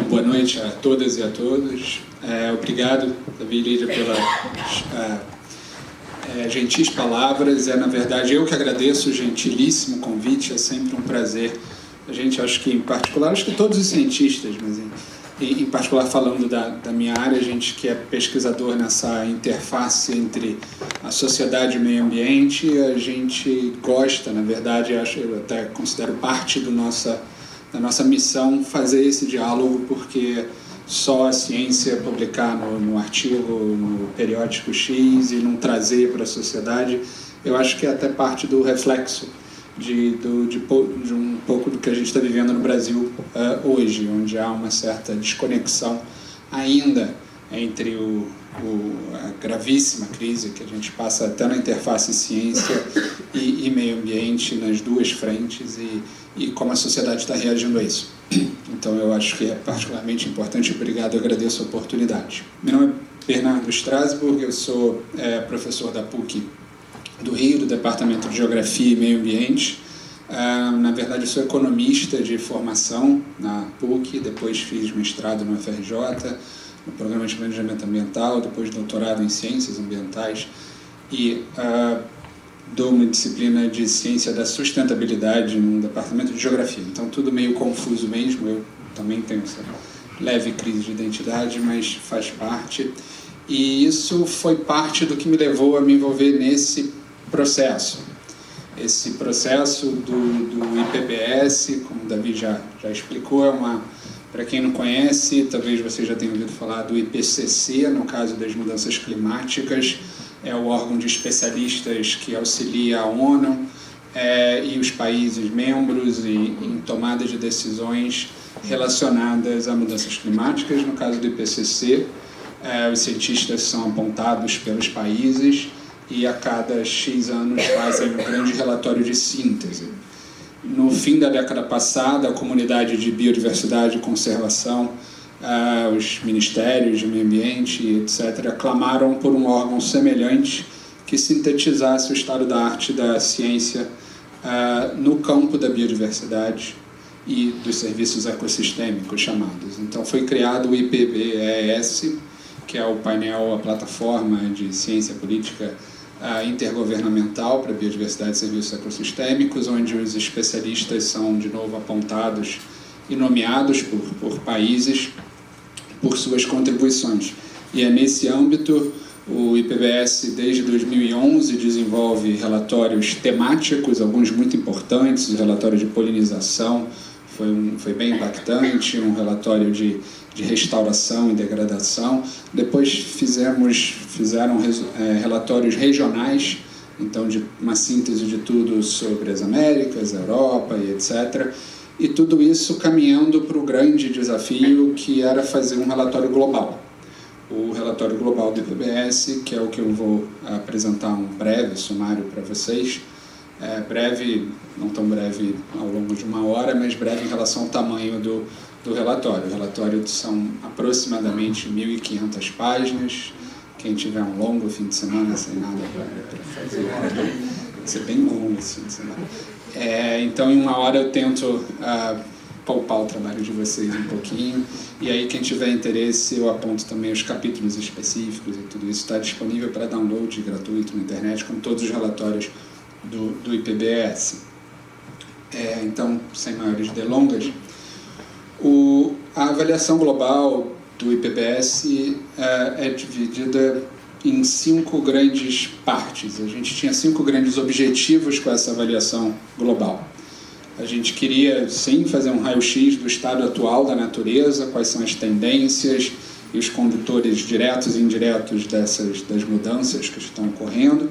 Boa noite a todas e a todos. Obrigado, Davi e Lídia, pelas gentis palavras. Na verdade, eu que agradeço o gentilíssimo convite. É sempre um prazer. A gente, acho que em particular, acho que todos os cientistas, mas em particular falando da minha área, a gente que é pesquisador nessa interface entre a sociedade e o meio ambiente, a gente gosta, na verdade, eu até considero parte da nossa missão fazer esse diálogo, porque só a ciência publicar no artigo, no periódico X e não trazer para a sociedade, eu acho que é até parte do reflexo de um pouco do que a gente está vivendo no Brasil hoje, onde há uma certa desconexão ainda entre a gravíssima crise que a gente passa até na interface ciência e meio ambiente nas duas frentes e como a sociedade está reagindo a isso. Então eu acho que é particularmente importante. Obrigado, eu agradeço a oportunidade. Meu nome é Bernardo Strasburg, eu sou professor da PUC do Rio, do Departamento de Geografia e Meio Ambiente. Na verdade, eu sou economista de formação na PUC, depois fiz mestrado no FRJ, no Programa de Planejamento Ambiental, depois doutorado em Ciências Ambientais e dou uma disciplina de Ciência da Sustentabilidade no Departamento de Geografia. Então, tudo meio confuso mesmo, eu também tenho essa leve crise de identidade, mas faz parte. E isso foi parte do que me levou a me envolver nesse processo. Esse processo do IPBS, como o Davi já explicou, para quem não conhece, talvez você já tenha ouvido falar do IPCC, no caso das mudanças climáticas, é o órgão de especialistas que auxilia a ONU e os países membros em tomada de decisões relacionadas a mudanças climáticas. No caso do IPCC, os cientistas são apontados pelos países e a cada X anos fazem um grande relatório de síntese. No fim da década passada, a comunidade de biodiversidade e conservação, os ministérios de meio ambiente, etc., clamaram por um órgão semelhante que sintetizasse o estado da arte da ciência no campo da biodiversidade e dos serviços ecossistêmicos chamados. Então foi criado o IPBES, que é o painel, a plataforma de ciência política intergovernamental para biodiversidade e serviços ecossistêmicos, onde os especialistas são de novo apontados e nomeados por países por suas contribuições. E é nesse âmbito o IPBES desde 2011 desenvolve relatórios temáticos, alguns muito importantes. O relatório de polinização foi bem impactante, um relatório de restauração e degradação. Depois fizeram relatórios regionais, então de uma síntese de tudo sobre as Américas, a Europa e etc. E tudo isso caminhando para o grande desafio que era fazer um relatório global. O relatório global do IPBES, que é o que eu vou apresentar um breve sumário para vocês. Breve, não tão breve ao longo de uma hora, mas breve em relação ao tamanho do relatório. O relatório são aproximadamente 1.500 páginas. Quem tiver um longo fim de semana sem nada para fazer, vai ser bem longo esse fim de semana. Então, em uma hora eu tento poupar o trabalho de vocês um pouquinho. E aí, quem tiver interesse, eu aponto também os capítulos específicos e tudo isso está disponível para download gratuito na internet, como todos os relatórios do IPBES. Então, sem maiores delongas, a avaliação global do IPBES é dividida em 5 grandes partes. A gente tinha 5 grandes objetivos com essa avaliação global. A gente queria, sim, fazer um raio-x do estado atual da natureza, quais são as tendências e os condutores diretos e indiretos das mudanças que estão ocorrendo.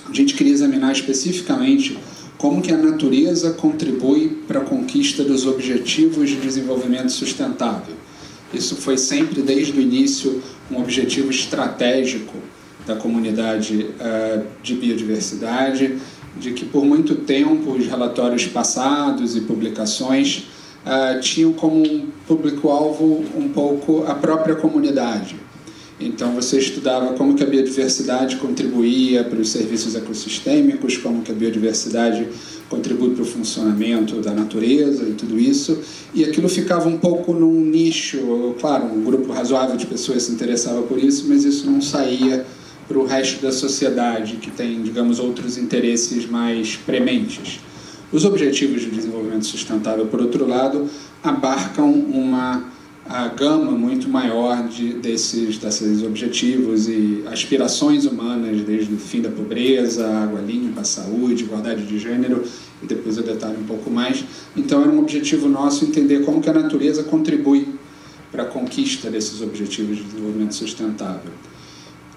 A gente queria examinar especificamente como que a natureza contribui para a conquista dos objetivos de desenvolvimento sustentável. Isso foi sempre, desde o início, um objetivo estratégico da comunidade de biodiversidade, de que por muito tempo os relatórios passados e publicações tinham como um público-alvo um pouco a própria comunidade. Então você estudava como que a biodiversidade contribuía para os serviços ecossistêmicos, como que a biodiversidade contribui para o funcionamento da natureza e tudo isso, e aquilo ficava um pouco num nicho, claro, um grupo razoável de pessoas se interessava por isso, mas isso não saía para o resto da sociedade, que tem, digamos, outros interesses mais prementes. Os Objetivos de Desenvolvimento Sustentável, por outro lado, abarcam a gama muito maior desses objetivos e aspirações humanas, desde o fim da pobreza, água limpa, saúde, igualdade de gênero, e depois eu detalho um pouco mais. Então, era um objetivo nosso entender como que a natureza contribui para a conquista desses objetivos de desenvolvimento sustentável.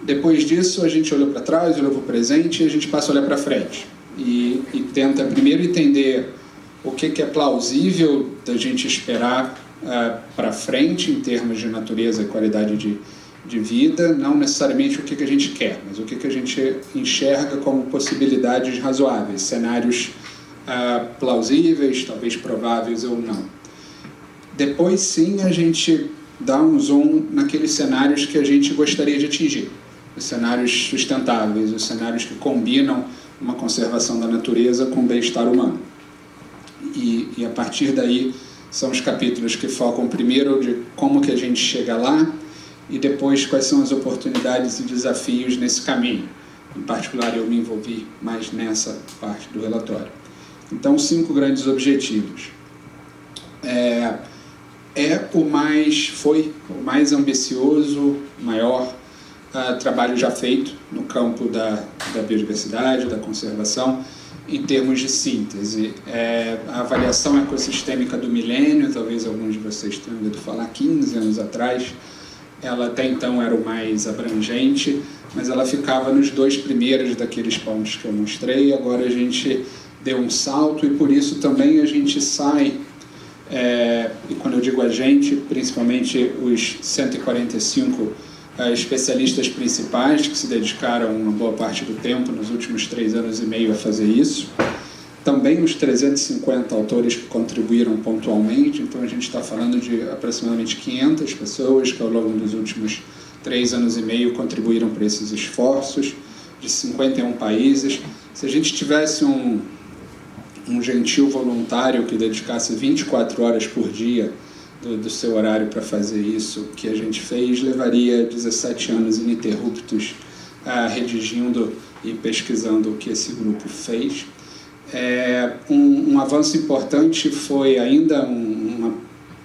Depois disso, a gente olhou para trás, olhou para o presente e a gente passa a olhar para frente. E tenta primeiro entender o que é plausível da gente esperar para frente em termos de natureza e qualidade de vida, não necessariamente o que a gente quer, mas o que a gente enxerga como possibilidades razoáveis, cenários plausíveis, talvez prováveis ou não. Depois, sim, a gente dá um zoom naqueles cenários que a gente gostaria de atingir, os cenários sustentáveis, os cenários que combinam uma conservação da natureza com o bem-estar humano. E a partir daí são os capítulos que focam primeiro de como que a gente chega lá e depois quais são as oportunidades e desafios nesse caminho. Em particular, eu me envolvi mais nessa parte do relatório. Então, 5 grandes objetivos. Foi o mais ambicioso, maior trabalho já feito no campo da biodiversidade, da conservação, em termos de síntese. A avaliação ecossistêmica do milênio, talvez alguns de vocês tenham ouvido falar, 15 anos atrás, ela até então era o mais abrangente, mas ela ficava nos 2 primeiros daqueles pontos que eu mostrei. Agora a gente deu um salto e por isso também a gente sai, e quando eu digo a gente, principalmente os 145 especialistas principais que se dedicaram uma boa parte do tempo nos últimos 3 anos e meio a fazer isso. Também os 350 autores que contribuíram pontualmente, então a gente está falando de aproximadamente 500 pessoas que ao longo dos últimos 3 anos e meio contribuíram para esses esforços, de 51 países. Se a gente tivesse um gentil voluntário que dedicasse 24 horas por dia do seu horário para fazer isso que a gente fez, levaria 17 anos ininterruptos redigindo e pesquisando o que esse grupo fez. Um avanço importante foi ainda uma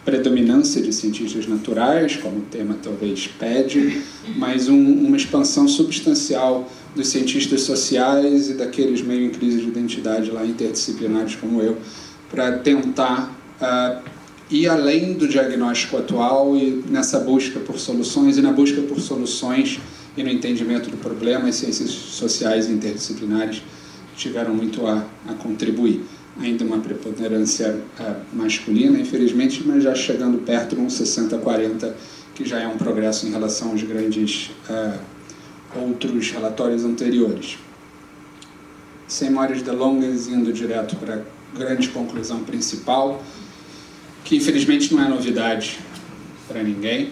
predominância de cientistas naturais, como o tema talvez pede, mas uma expansão substancial dos cientistas sociais e daqueles meio em crise de identidade lá interdisciplinares como eu, para tentar ir além do diagnóstico atual e nessa busca por soluções, e na busca por soluções e no entendimento do problema, as ciências sociais e interdisciplinares tiveram muito a contribuir. Ainda uma preponderância masculina, infelizmente, mas já chegando perto de um 60-40, que já é um progresso em relação aos grandes outros relatórios anteriores. Sem maiores delongas, indo direto para a grande conclusão principal, que infelizmente não é novidade para ninguém.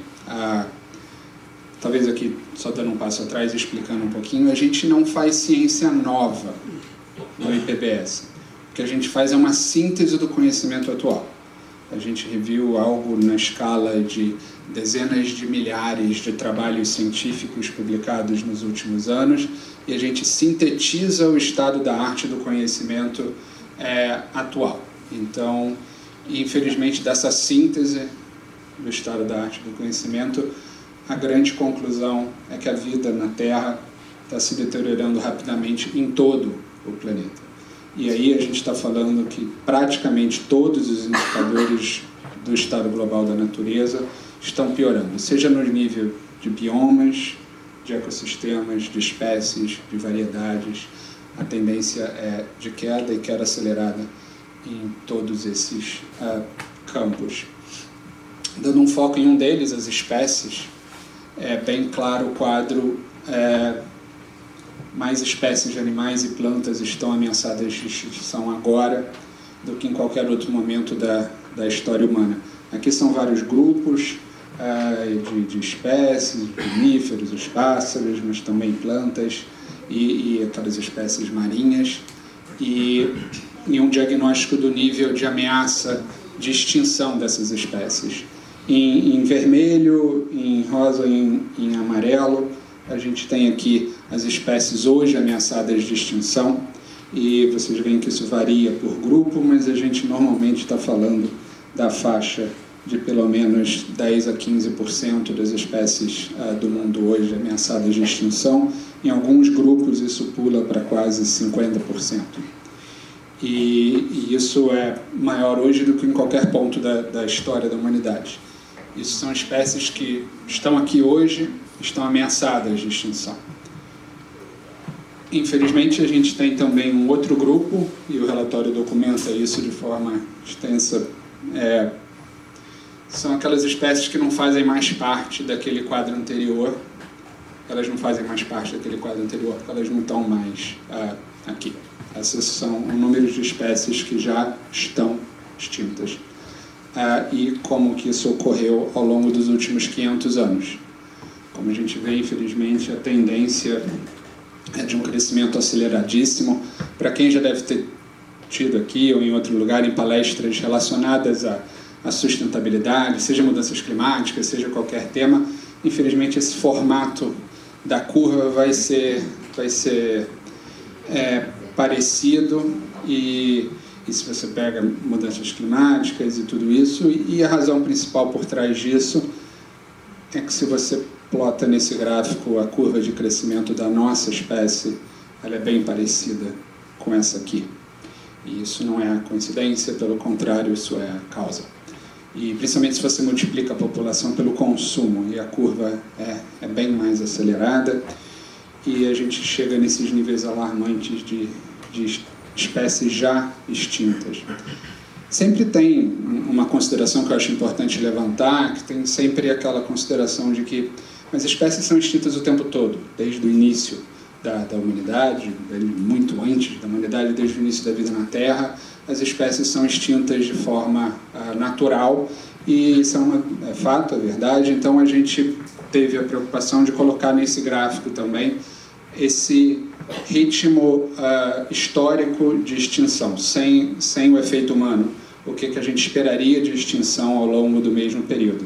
Talvez aqui, só dando um passo atrás e explicando um pouquinho, a gente não faz ciência nova no IPBS. O que a gente faz é uma síntese do conhecimento atual. A gente reviu algo na escala de dezenas de milhares de trabalhos científicos publicados nos últimos anos e a gente sintetiza o estado da arte do conhecimento atual. Então, infelizmente, dessa síntese do estado da arte do conhecimento, a grande conclusão é que a vida na Terra está se deteriorando rapidamente em todo o planeta. E aí a gente está falando que praticamente todos os indicadores do estado global da natureza estão piorando, seja no nível de biomas, de ecossistemas, de espécies, de variedades. A tendência é de queda e queda acelerada em todos esses campos. Dando um foco em um deles, as espécies, é bem claro o quadro. Mais espécies de animais e plantas estão ameaçadas de extinção agora do que em qualquer outro momento da história humana. Aqui são vários grupos de espécies, mamíferos, os pássaros, mas também plantas e aquelas espécies marinhas. E um diagnóstico do nível de ameaça de extinção dessas espécies. Em vermelho, em rosa e em amarelo, a gente tem aqui as espécies hoje ameaçadas de extinção, e vocês veem que isso varia por grupo, mas a gente normalmente está falando da faixa de pelo menos 10 a 15% das espécies do mundo hoje ameaçadas de extinção. Em alguns grupos isso pula para quase 50%. E isso é maior hoje do que em qualquer ponto da história da humanidade. Isso são espécies que estão aqui hoje, estão ameaçadas de extinção. Infelizmente, a gente tem também um outro grupo, e o relatório documenta isso de forma extensa, são aquelas espécies que não fazem mais parte daquele quadro anterior. Elas não fazem mais parte daquele quadro anterior, porque elas não estão mais aqui. Esses são o número de espécies que já estão extintas. E como que isso ocorreu ao longo dos últimos 500 anos. Como a gente vê, infelizmente, a tendência é de um crescimento aceleradíssimo. Para quem já deve ter tido aqui ou em outro lugar em palestras relacionadas à sustentabilidade, seja mudanças climáticas, seja qualquer tema, infelizmente esse formato da curva vai ser parecido, e se você pega mudanças climáticas e tudo isso, e a razão principal por trás disso é que, se você plota nesse gráfico a curva de crescimento da nossa espécie, ela é bem parecida com essa aqui. E isso não é coincidência, pelo contrário, isso é a causa. E principalmente se você multiplica a população pelo consumo, e a curva é bem mais acelerada, e a gente chega nesses níveis alarmantes de espécies já extintas. Sempre tem uma consideração que eu acho importante levantar, que tem sempre aquela consideração de que as espécies são extintas o tempo todo, desde o início da humanidade, muito antes da humanidade, desde o início da vida na Terra. As espécies são extintas de forma natural, e isso é fato, é verdade. Então a gente teve a preocupação de colocar nesse gráfico também esse ritmo histórico de extinção, sem o efeito humano, o que a gente esperaria de extinção ao longo do mesmo período.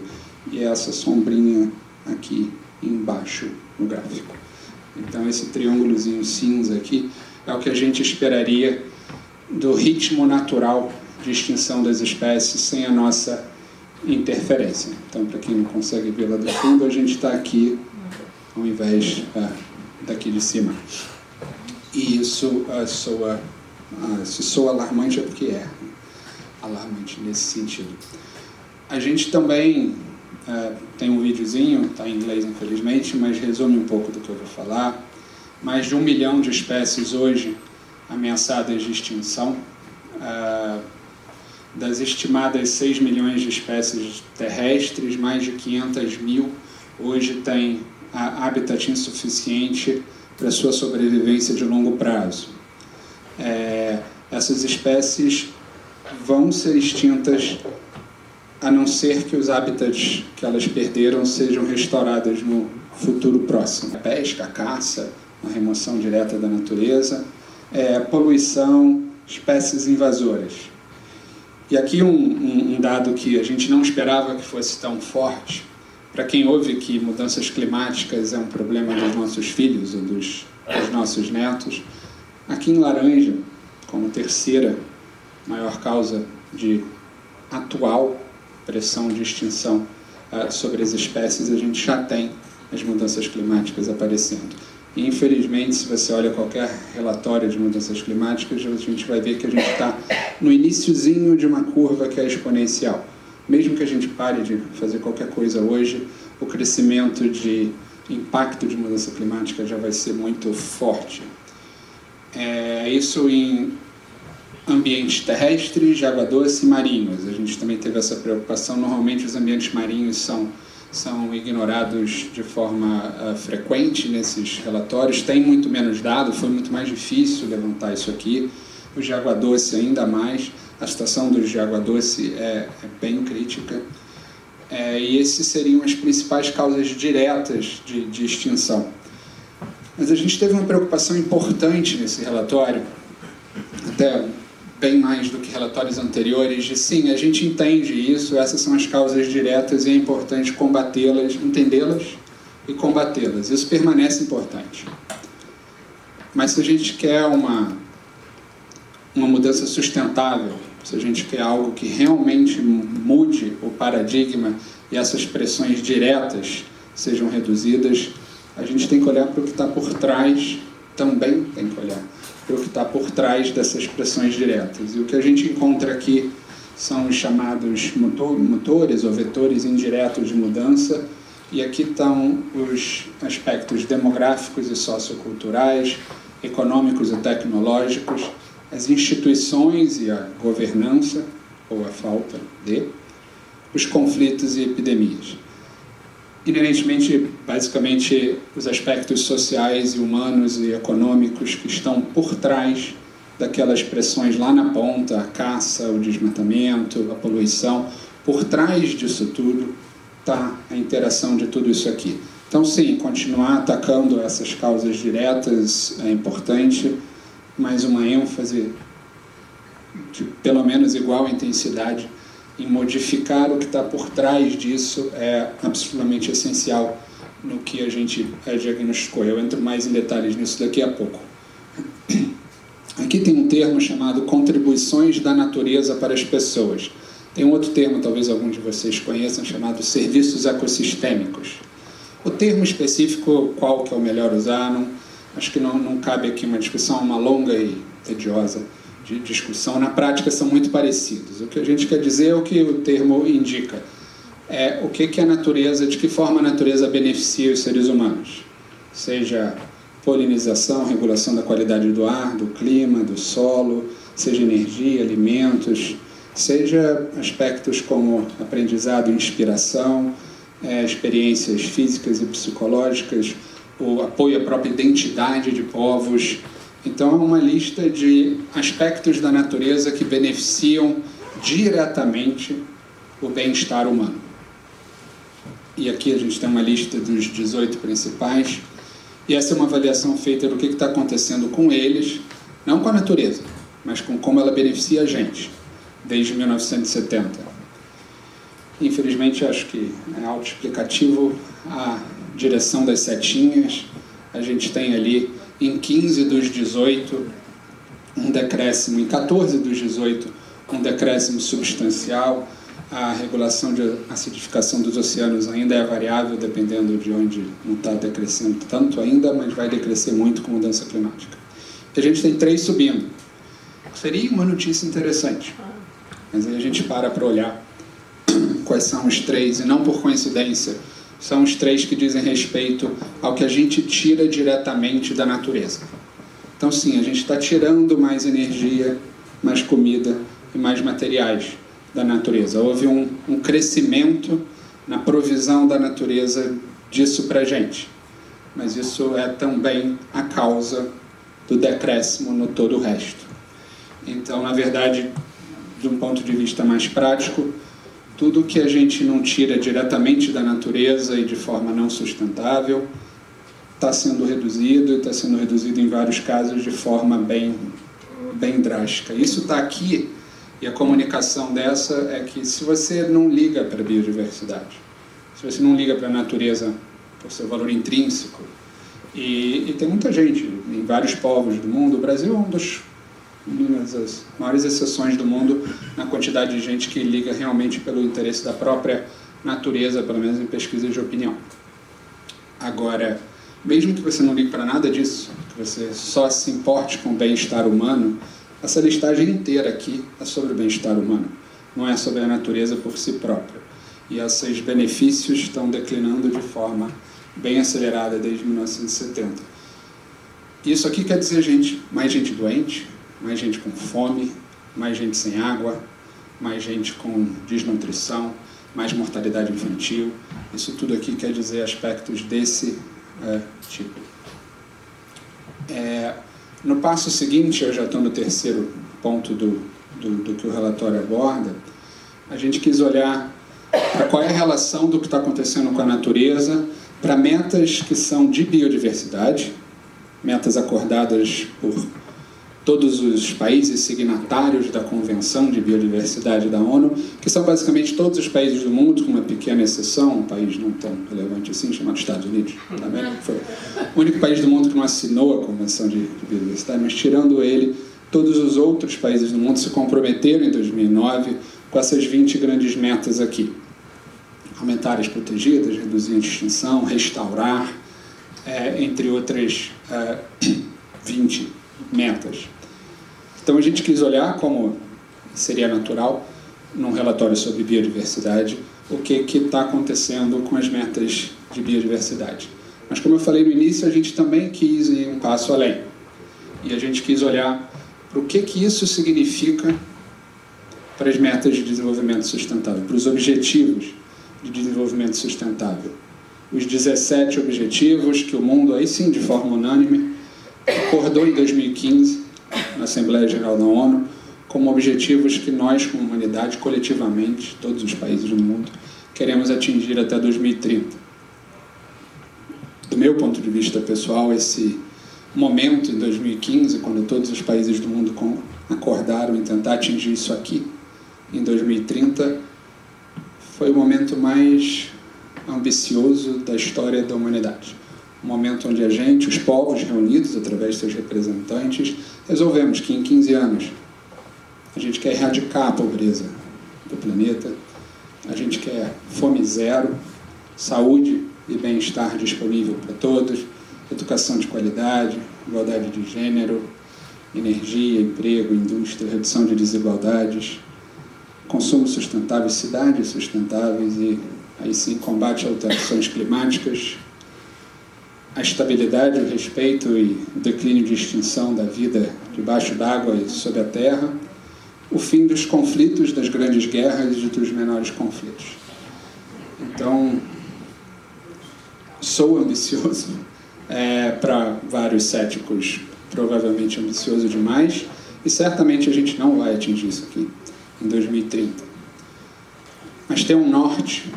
E essa sombrinha aqui embaixo no gráfico. Então esse triângulozinho cinza aqui é o que a gente esperaria do ritmo natural de extinção das espécies sem a nossa interferência. Então, para quem não consegue ver lá do fundo, a gente está aqui ao invés daqui de cima. E isso se soa alarmante, é porque é alarmante nesse sentido. A gente também tem um videozinho, está em inglês infelizmente, mas resume um pouco do que eu vou falar. Mais de 1 milhão de espécies hoje ameaçadas de extinção. Das estimadas 6 milhões de espécies terrestres, mais de 500 mil hoje têm habitat insuficiente para sua sobrevivência de longo prazo. Essas espécies vão ser extintas a não ser que os habitats que elas perderam sejam restaurados no futuro próximo. A pesca, a caça, a remoção direta da natureza, poluição, espécies invasoras. E aqui um dado que a gente não esperava que fosse tão forte. Para quem ouve que mudanças climáticas é um problema dos nossos filhos ou dos nossos netos, aqui em laranja, como terceira maior causa de atual pressão de extinção sobre as espécies, a gente já tem as mudanças climáticas aparecendo. E, infelizmente, se você olha qualquer relatório de mudanças climáticas, a gente vai ver que a gente está no iniciozinho de uma curva que é exponencial. Mesmo que a gente pare de fazer qualquer coisa hoje, o crescimento de impacto de mudança climática já vai ser muito forte. Isso em ambientes terrestres, de água doce e marinhos. A gente também teve essa preocupação. Normalmente os ambientes marinhos são ignorados de forma frequente nesses relatórios. Tem muito menos dado, foi muito mais difícil levantar isso aqui. Os de água doce ainda mais. A situação dos de água doce é bem crítica. E esses seriam as principais causas diretas de extinção. Mas a gente teve uma preocupação importante nesse relatório, até bem mais do que relatórios anteriores, de sim, a gente entende isso, essas são as causas diretas e é importante combatê-las, entendê-las e combatê-las. Isso permanece importante. Mas se a gente quer uma mudança sustentável, se a gente quer algo que realmente mude o paradigma e essas pressões diretas sejam reduzidas, a gente tem que olhar para o que está por trás, também tem que olhar para o que está por trás dessas pressões diretas. E o que a gente encontra aqui são os chamados motores ou vetores indiretos de mudança, e aqui estão os aspectos demográficos e socioculturais, econômicos e tecnológicos, as instituições e a governança, ou a falta de, os conflitos e epidemias. Inerentemente, basicamente, os aspectos sociais e humanos e econômicos que estão por trás daquelas pressões lá na ponta, a caça, o desmatamento, a poluição, por trás disso tudo está a interação de tudo isso aqui. Então, sim, continuar atacando essas causas diretas é importante, mas uma ênfase de pelo menos igual intensidade em modificar o que está por trás disso é absolutamente essencial no que a gente diagnosticou. Eu entro mais em detalhes nisso daqui a pouco. Aqui tem um termo chamado contribuições da natureza para as pessoas. Tem um outro termo, talvez alguns de vocês conheçam, chamado serviços ecossistêmicos. O termo específico, qual que é o melhor usar, acho que não cabe aqui uma discussão, uma longa e tediosa de discussão. Na prática são muito parecidos. O que a gente quer dizer é o que o termo indica. É o que a natureza, de que forma a natureza beneficia os seres humanos. Seja polinização, regulação da qualidade do ar, do clima, do solo, seja energia, alimentos, seja aspectos como aprendizado e inspiração, experiências físicas e psicológicas, o apoio à própria identidade de povos. Então, é uma lista de aspectos da natureza que beneficiam diretamente o bem-estar humano. E aqui a gente tem uma lista dos 18 principais, e essa é uma avaliação feita do que está acontecendo com eles, não com a natureza, mas com como ela beneficia a gente, desde 1970. Infelizmente, acho que é autoexplicativo a direção das setinhas. A gente tem ali em 15 dos 18 um decréscimo, em 14 dos 18 um decréscimo substancial. A regulação de acidificação dos oceanos ainda é variável, dependendo de onde não está decrescendo tanto ainda, mas vai decrescer muito com mudança climática. E a gente tem 3 subindo. Seria uma notícia interessante, mas aí a gente para olhar quais são os 3, e não por coincidência, são os 3 que dizem respeito ao que a gente tira diretamente da natureza. Então, sim, a gente está tirando mais energia, mais comida e mais materiais da natureza. Houve um crescimento na provisão da natureza disso para a gente. Mas isso é também a causa do decréscimo no todo o resto. Então, na verdade, de um ponto de vista mais prático, tudo que a gente não tira diretamente da natureza e de forma não sustentável está sendo reduzido, e está sendo reduzido em vários casos de forma bem drástica. Isso está aqui, e a comunicação dessa é que se você não liga para a biodiversidade, se você não liga para a natureza por seu valor intrínseco, e tem muita gente em vários povos do mundo, o Brasil é uma das maiores exceções do mundo na quantidade de gente que liga realmente pelo interesse da própria natureza, pelo menos em pesquisa de opinião. Agora, mesmo que você não ligue para nada disso, que você só se importe com o bem-estar humano, essa listagem inteira aqui é sobre o bem-estar humano, não é sobre a natureza por si própria. E esses benefícios estão declinando de forma bem acelerada desde 1970. Isso aqui quer dizer mais gente doente, mais gente com fome, mais gente sem água, mais gente com desnutrição, mais mortalidade infantil. Isso tudo aqui quer dizer aspectos desse tipo. No passo seguinte, eu já estou no terceiro ponto do que o relatório aborda, a gente quis olhar para qual é a relação do que está acontecendo com a natureza para metas que são de biodiversidade, metas acordadas por todos os países signatários da Convenção de Biodiversidade da ONU, que são basicamente todos os países do mundo, com uma pequena exceção, um país não tão relevante assim, chamado Estados Unidos, da América, foi o único país do mundo que não assinou a Convenção de Biodiversidade, mas tirando ele, todos os outros países do mundo se comprometeram em 2009 com essas 20 grandes metas aqui. Aumentar áreas protegidas, reduzir a extinção, restaurar, entre outras 20 metas. Então a gente quis olhar, como seria natural, num relatório sobre biodiversidade, o que está acontecendo com as metas de biodiversidade. Mas como eu falei no início, a gente também quis ir um passo além. E a gente quis olhar para o que isso significa para as metas de desenvolvimento sustentável, para os objetivos de desenvolvimento sustentável. Os 17 objetivos que o mundo, aí sim, de forma unânime, acordou em 2015, na Assembleia Geral da ONU, como objetivos que nós, como humanidade, coletivamente, todos os países do mundo, queremos atingir até 2030. Do meu ponto de vista pessoal, esse momento em 2015, quando todos os países do mundo acordaram em tentar atingir isso aqui, em 2030, foi o momento mais ambicioso da história da humanidade. Um momento onde a gente, os povos reunidos através de seus representantes, resolvemos que em 15 anos a gente quer erradicar a pobreza do planeta, a gente quer fome zero, saúde e bem-estar disponível para todos, educação de qualidade, igualdade de gênero, energia, emprego, indústria, redução de desigualdades, consumo sustentável, cidades sustentáveis e, aí sim, combate a alterações climáticas, a estabilidade, o respeito e o declínio de extinção da vida debaixo d'água e sob a terra, o fim dos conflitos, das grandes guerras e dos menores conflitos. Então, sou ambicioso, para vários céticos, provavelmente ambicioso demais, e certamente a gente não vai atingir isso aqui em 2030. Mas tem um norte,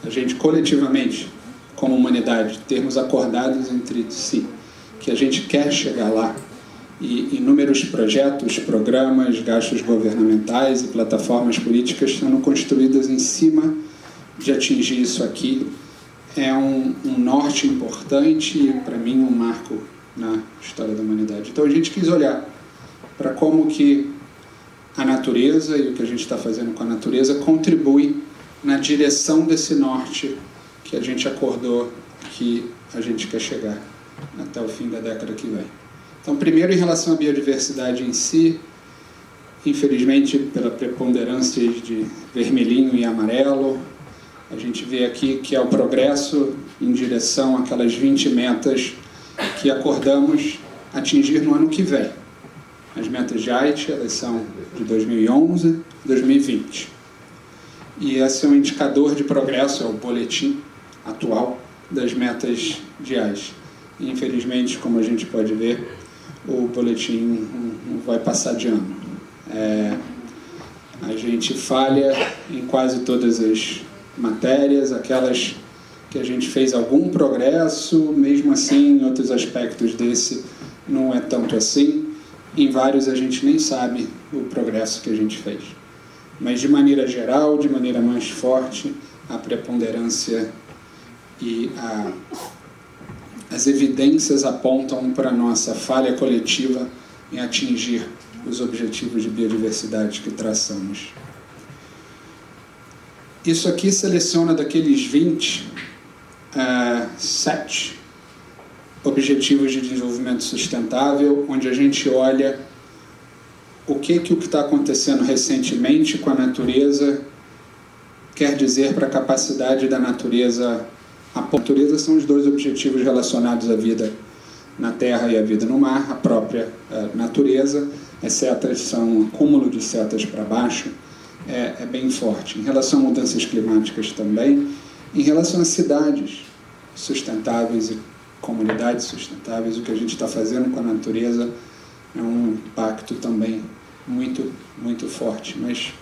a gente coletivamente, como humanidade, termos acordados entre si, que a gente quer chegar lá, e inúmeros projetos, programas, gastos governamentais e plataformas políticas sendo construídas em cima de atingir isso aqui. É um norte importante e, para mim, um marco na história da humanidade. Então a gente quis olhar para como que a natureza e o que a gente está fazendo com a natureza contribui na direção desse norte que a gente acordou que a gente quer chegar até o fim da década que vem. Então, primeiro, em relação à biodiversidade em si, infelizmente, pela preponderância de vermelhinho e amarelo, a gente vê aqui que é o progresso em direção àquelas 20 metas que acordamos atingir no ano que vem. As metas de Aichi, elas são de 2011 e 2020. E esse é um indicador de progresso, é o boletim atual das metas de Aichi. E, infelizmente, como a gente pode ver, o boletim não vai passar de ano. A gente falha em quase todas as matérias, aquelas que a gente fez algum progresso, mesmo assim, em outros aspectos desse não é tanto assim. Em vários a gente nem sabe o progresso que a gente fez. Mas, de maneira geral, de maneira mais forte, a preponderância e as evidências apontam para a nossa falha coletiva em atingir os objetivos de biodiversidade que traçamos. Isso aqui seleciona daqueles 7 objetivos de desenvolvimento sustentável, onde a gente olha o que está acontecendo recentemente com a natureza quer dizer para a capacidade da natureza. A natureza são os 2 objetivos relacionados à vida na terra e à vida no mar, a própria natureza. As setas são um acúmulo de setas para baixo, é bem forte. Em relação a mudanças climáticas também, em relação a cidades sustentáveis e comunidades sustentáveis, o que a gente está fazendo com a natureza é um impacto também muito, muito forte. Mas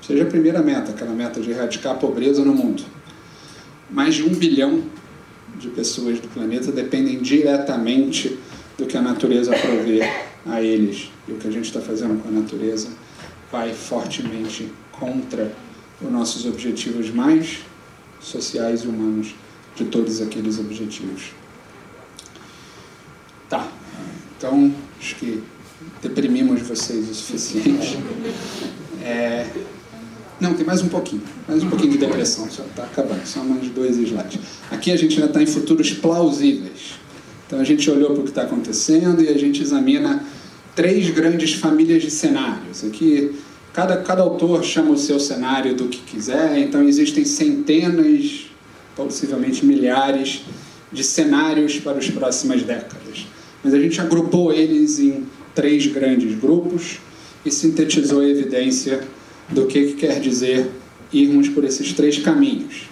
seja a primeira meta, aquela meta de erradicar a pobreza no mundo. Mais de 1 bilhão de pessoas do planeta dependem diretamente do que a natureza provê a eles e o que a gente está fazendo com a natureza vai fortemente contra os nossos objetivos mais sociais e humanos de todos aqueles objetivos. Tá, então acho que deprimimos vocês o suficiente. Não, tem mais um pouquinho de depressão, só está acabando, só mais 2 slides. Aqui a gente ainda está em futuros plausíveis. Então a gente olhou para o que está acontecendo e a gente examina 3 grandes famílias de cenários. Aqui cada autor chama o seu cenário do que quiser, então existem centenas, possivelmente milhares, de cenários para as próximas décadas. Mas a gente agrupou eles em 3 grandes grupos e sintetizou a evidência do que quer dizer irmos por esses 3 caminhos.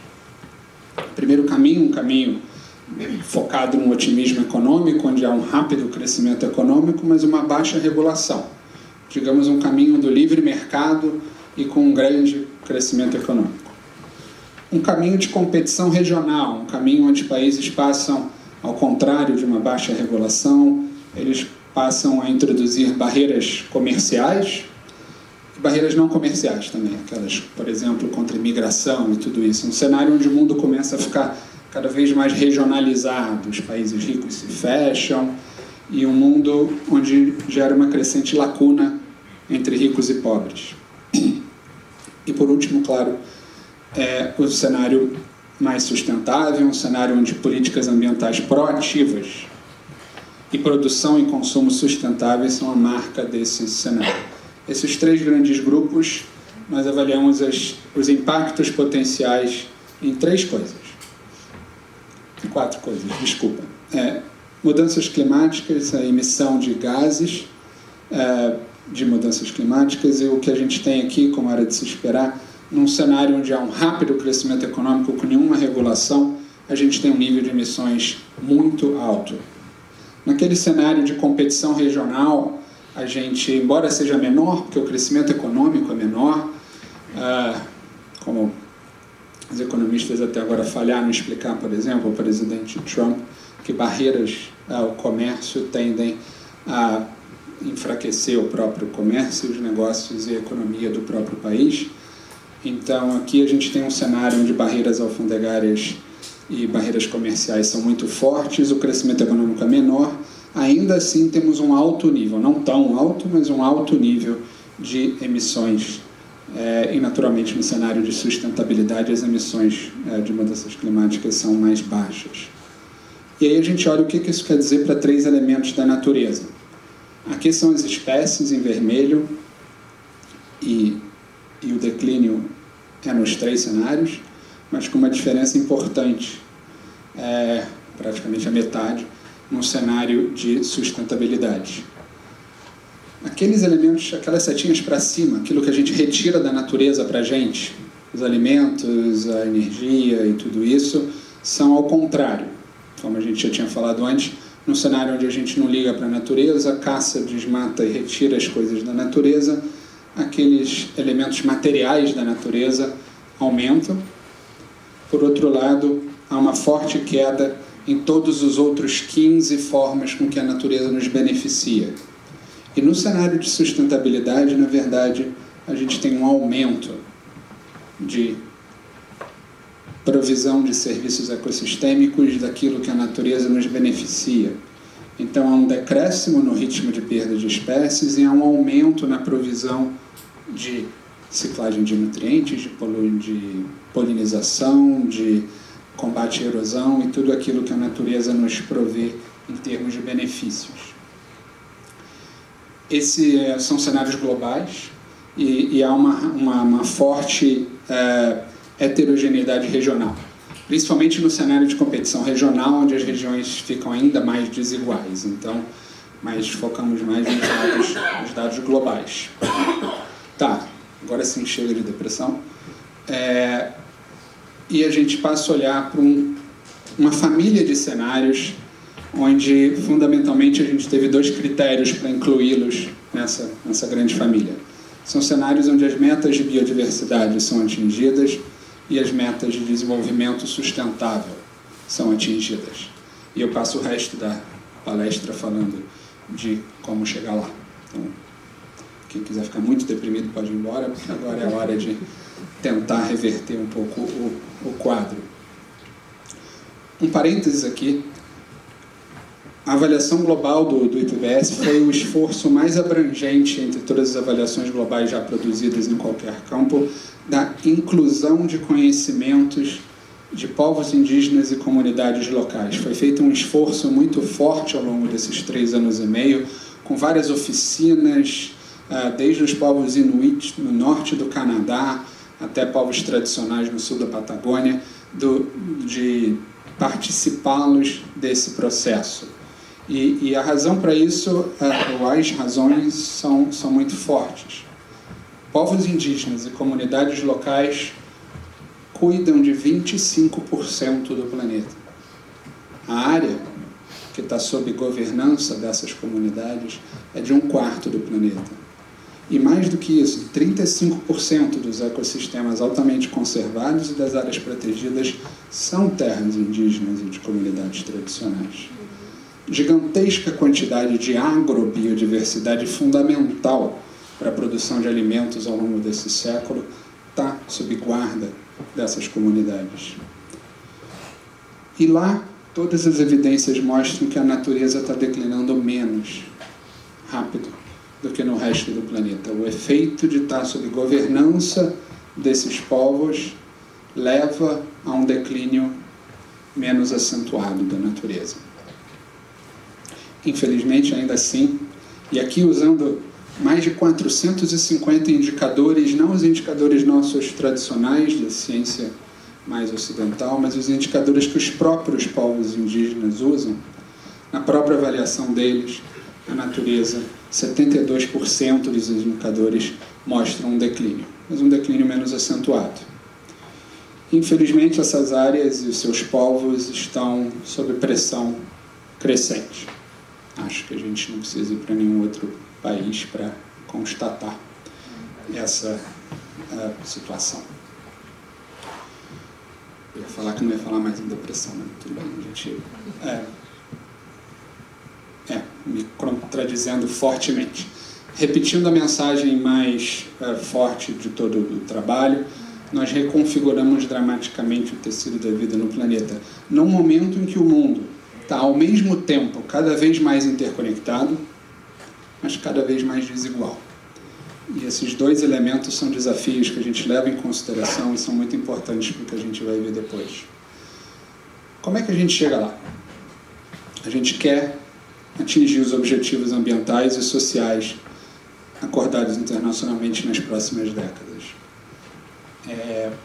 O primeiro caminho, um caminho focado no otimismo econômico, onde há um rápido crescimento econômico, mas uma baixa regulação. Digamos, um caminho do livre mercado e com um grande crescimento econômico. Um caminho de competição regional, um caminho onde países passam, ao contrário de uma baixa regulação, eles passam a introduzir barreiras comerciais e barreiras não comerciais também, aquelas, por exemplo, contra a imigração e tudo isso. Um cenário onde o mundo começa a ficar cada vez mais regionalizado, os países ricos se fecham, e um mundo onde gera uma crescente lacuna entre ricos e pobres. E por último, claro, o cenário mais sustentável, um cenário onde políticas ambientais proativas e produção e consumo sustentáveis são a marca desse cenário. Esses 3 grandes grupos, nós avaliamos os impactos potenciais em 3 coisas. 4 coisas, desculpa. Mudanças climáticas, a emissão de gases de mudanças climáticas, e o que a gente tem aqui, como era de se esperar, num cenário onde há um rápido crescimento econômico com nenhuma regulação, a gente tem um nível de emissões muito alto. Naquele cenário de competição regional, a gente, embora seja menor, porque o crescimento econômico é menor, como os economistas até agora falharam em explicar, por exemplo, o presidente Trump, que barreiras ao comércio tendem a enfraquecer o próprio comércio, os negócios e a economia do próprio país. Então, aqui a gente tem um cenário onde barreiras alfandegárias e barreiras comerciais são muito fortes, o crescimento econômico é menor, ainda assim temos um alto nível, não tão alto, mas um alto nível de emissões. E, naturalmente, no cenário de sustentabilidade, as emissões de mudanças climáticas são mais baixas. E aí a gente olha o que isso quer dizer para 3 elementos da natureza. Aqui são as espécies em vermelho, e o declínio é nos 3 cenários, mas com uma diferença importante, praticamente a metade, no cenário de sustentabilidade. Aqueles elementos, aquelas setinhas para cima, aquilo que a gente retira da natureza para a gente, os alimentos, a energia e tudo isso, são ao contrário. Como a gente já tinha falado antes, no cenário onde a gente não liga para a natureza, caça, desmata e retira as coisas da natureza, aqueles elementos materiais da natureza aumentam. Por outro lado, há uma forte queda em todos os outros 15 formas com que a natureza nos beneficia. E no cenário de sustentabilidade, na verdade, a gente tem um aumento de provisão de serviços ecossistêmicos daquilo que a natureza nos beneficia. Então, há um decréscimo no ritmo de perda de espécies e há um aumento na provisão de ciclagem de nutrientes, de polinização, de combate à erosão e tudo aquilo que a natureza nos provê em termos de benefícios. Esses são cenários globais e há uma forte heterogeneidade regional, principalmente no cenário de competição regional, onde as regiões ficam ainda mais desiguais. Então, mas focamos mais nos dados globais. Tá, agora sim chega de depressão. E a gente passa a olhar para uma família de cenários onde, fundamentalmente, a gente teve 2 critérios para incluí-los nessa grande família. São cenários onde as metas de biodiversidade são atingidas e as metas de desenvolvimento sustentável são atingidas. E eu passo o resto da palestra falando de como chegar lá. Então, quem quiser ficar muito deprimido pode ir embora, porque agora é a hora de tentar reverter um pouco o quadro. Um parênteses aqui. A avaliação global do IPBS foi o esforço mais abrangente entre todas as avaliações globais já produzidas em qualquer campo da inclusão de conhecimentos de povos indígenas e comunidades locais. Foi feito um esforço muito forte ao longo desses 3 anos e meio, com várias oficinas, desde os povos inuit no norte do Canadá até povos tradicionais no sul da Patagônia, de participá-los desse processo. E a razão para isso, ou as razões, são muito fortes. Povos indígenas e comunidades locais cuidam de 25% do planeta. A área que está sob governança dessas comunidades é de 1/4 do planeta. E mais do que isso, 35% dos ecossistemas altamente conservados e das áreas protegidas são terras indígenas e de comunidades tradicionais. Gigantesca quantidade de agrobiodiversidade fundamental para a produção de alimentos ao longo desse século está sob guarda dessas comunidades. E lá, todas as evidências mostram que a natureza está declinando menos rápido do que no resto do planeta. O efeito de estar sob governança desses povos leva a um declínio menos acentuado da natureza. Infelizmente, ainda assim, e aqui usando mais de 450 indicadores, não os indicadores nossos tradicionais da ciência mais ocidental, mas os indicadores que os próprios povos indígenas usam, na própria avaliação deles, a natureza, 72% dos indicadores mostram um declínio, mas um declínio menos acentuado. Infelizmente, essas áreas e os seus povos estão sob pressão crescente. Acho que a gente não precisa ir para nenhum outro país para constatar essa situação. Eu ia falar que não ia falar mais em depressão, mas tudo bem, a gente me contradizendo fortemente. Repetindo a mensagem mais forte de todo o trabalho, nós reconfiguramos dramaticamente o tecido da vida no planeta, num momento em que o mundo está, ao mesmo tempo, cada vez mais interconectado, mas cada vez mais desigual. E esses dois elementos são desafios que a gente leva em consideração e são muito importantes para o que a gente vai ver depois. Como é que a gente chega lá? A gente quer atingir os objetivos ambientais e sociais acordados internacionalmente nas próximas décadas.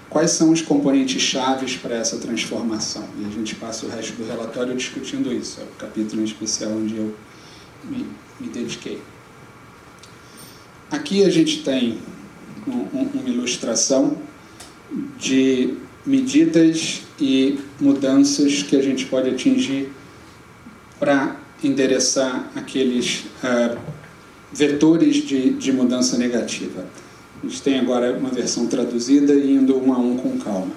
Quais são os componentes chaves para essa transformação? E a gente passa o resto do relatório discutindo isso. É o capítulo em especial onde eu me dediquei. Aqui a gente tem uma ilustração de medidas e mudanças que a gente pode atingir para endereçar aqueles vetores de mudança negativa. A gente tem agora uma versão traduzida e indo um a um com calma.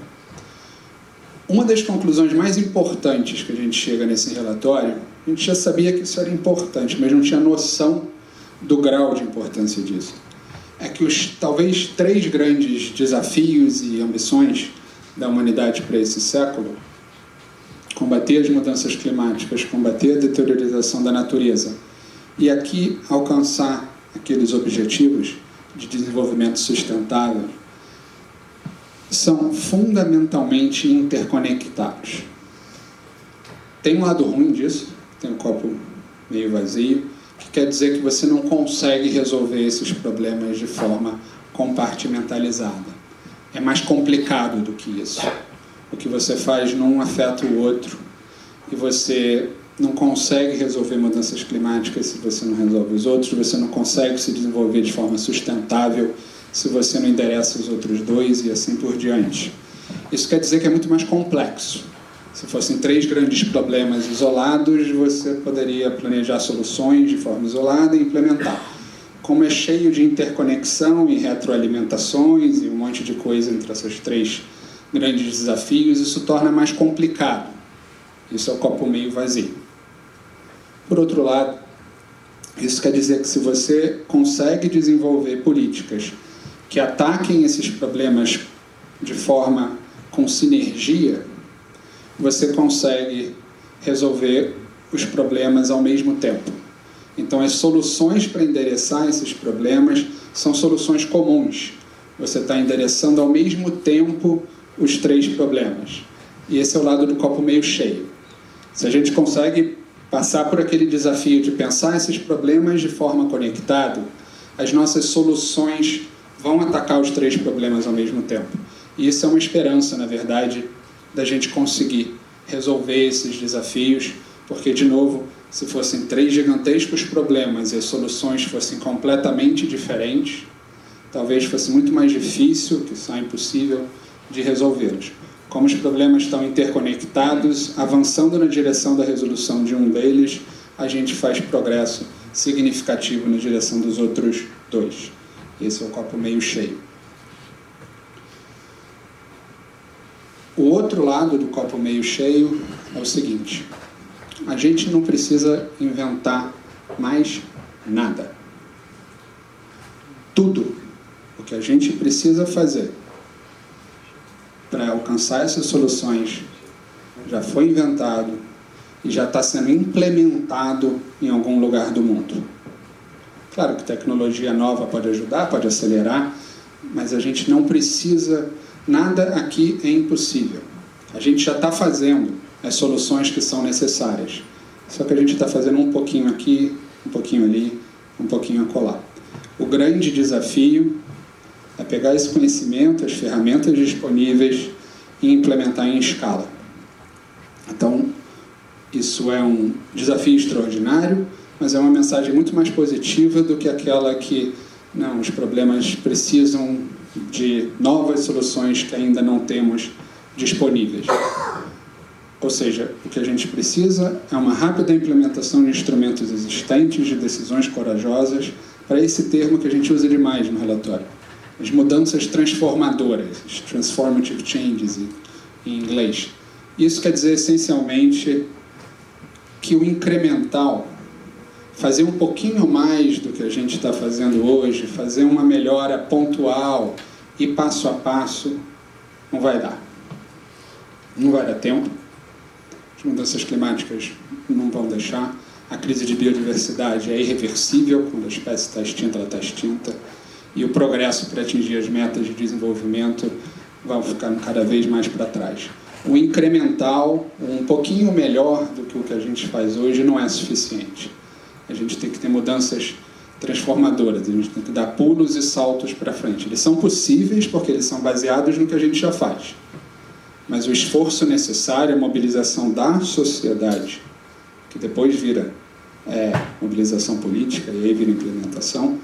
Uma das conclusões mais importantes que a gente chega nesse relatório, a gente já sabia que isso era importante, mas não tinha noção do grau de importância disso. É que os talvez 3 grandes desafios e ambições da humanidade para esse século, combater as mudanças climáticas, combater a deteriorização da natureza e aqui alcançar aqueles objetivos de desenvolvimento sustentável, são fundamentalmente interconectados. Tem um lado ruim disso, tem um copo meio vazio, que quer dizer que você não consegue resolver esses problemas de forma compartimentalizada. É mais complicado do que isso. O que você faz não afeta o outro e você não consegue resolver mudanças climáticas se você não resolve os outros, você não consegue se desenvolver de forma sustentável se você não endereça os outros dois e assim por diante. Isso quer dizer que é muito mais complexo. Se fossem 3 grandes problemas isolados, você poderia planejar soluções de forma isolada e implementar. Como é cheio de interconexão e retroalimentações e um monte de coisa entre esses 3 grandes desafios, isso torna mais complicado. Isso é o copo meio vazio. Por outro lado, Isso quer dizer que se você consegue desenvolver políticas que ataquem esses problemas de forma com sinergia, você consegue resolver os problemas ao mesmo tempo. Então, as soluções para endereçar esses problemas são soluções comuns. Você está endereçando ao mesmo tempo os 3 problemas. E esse é o lado do copo meio cheio. Se a gente consegue passar por aquele desafio de pensar esses problemas de forma conectada, as nossas soluções vão atacar os 3 problemas ao mesmo tempo. E isso é uma esperança, na verdade, da gente conseguir resolver esses desafios, porque, de novo, se fossem 3 gigantescos problemas e as soluções fossem completamente diferentes, talvez fosse muito mais difícil, quiçá impossível, de resolvê-los. Como os problemas estão interconectados, avançando na direção da resolução de um deles, a gente faz progresso significativo na direção dos outros 2. Esse é o copo meio cheio. O outro lado do copo meio cheio é o seguinte: a gente não precisa inventar mais nada. Tudo o que a gente precisa fazer para alcançar essas soluções já foi inventado e já está sendo implementado em algum lugar do mundo. Claro que tecnologia nova pode ajudar, pode acelerar, mas a gente não precisa, nada aqui é impossível. A gente já está fazendo as soluções que são necessárias, só que a gente está fazendo um pouquinho aqui, um pouquinho ali, um pouquinho acolá. O grande desafio é pegar esse conhecimento, as ferramentas disponíveis e implementar em escala. Então, isso é um desafio extraordinário, mas é uma mensagem muito mais positiva do que aquela que, não, os problemas precisam de novas soluções que ainda não temos disponíveis. Ou seja, o que a gente precisa é uma rápida implementação de instrumentos existentes, de decisões corajosas, para esse termo que a gente usa demais no relatório. As mudanças transformadoras, transformative changes em inglês. Isso quer dizer, essencialmente, que o incremental, fazer um pouquinho mais do que a gente está fazendo hoje, fazer uma melhora pontual e passo a passo, não vai dar. Não vai dar tempo. As mudanças climáticas não vão deixar. A crise de biodiversidade é irreversível. Quando a espécie está extinta, ela está extinta. E o progresso para atingir as metas de desenvolvimento vai ficar cada vez mais para trás. O incremental, um pouquinho melhor do que o que a gente faz hoje, não é suficiente. A gente tem que ter mudanças transformadoras, a gente tem que dar pulos e saltos para frente. Eles são possíveis porque eles são baseados no que a gente já faz. Mas o esforço necessário, a mobilização da sociedade, que depois vira mobilização política e aí vira implementação,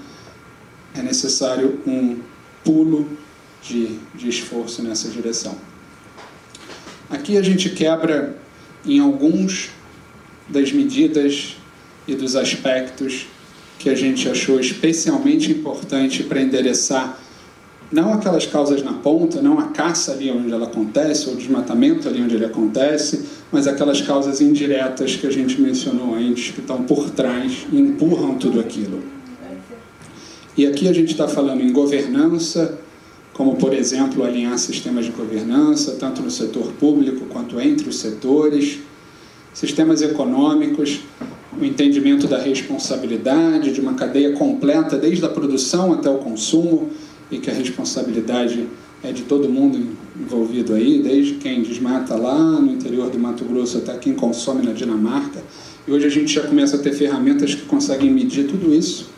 é necessário um pulo de esforço nessa direção. Aqui a gente quebra em alguns das medidas e dos aspectos que a gente achou especialmente importante para endereçar não aquelas causas na ponta, não a caça ali onde ela acontece, ou o desmatamento ali onde ele acontece, mas aquelas causas indiretas que a gente mencionou antes, que estão por trás e empurram tudo aquilo. E aqui a gente está falando em governança, como, por exemplo, alinhar sistemas de governança, tanto no setor público quanto entre os setores, sistemas econômicos, o entendimento da responsabilidade, de uma cadeia completa, desde a produção até o consumo, e que a responsabilidade é de todo mundo envolvido aí, desde quem desmata lá no interior do Mato Grosso até quem consome na Dinamarca. E hoje a gente já começa a ter ferramentas que conseguem medir tudo isso.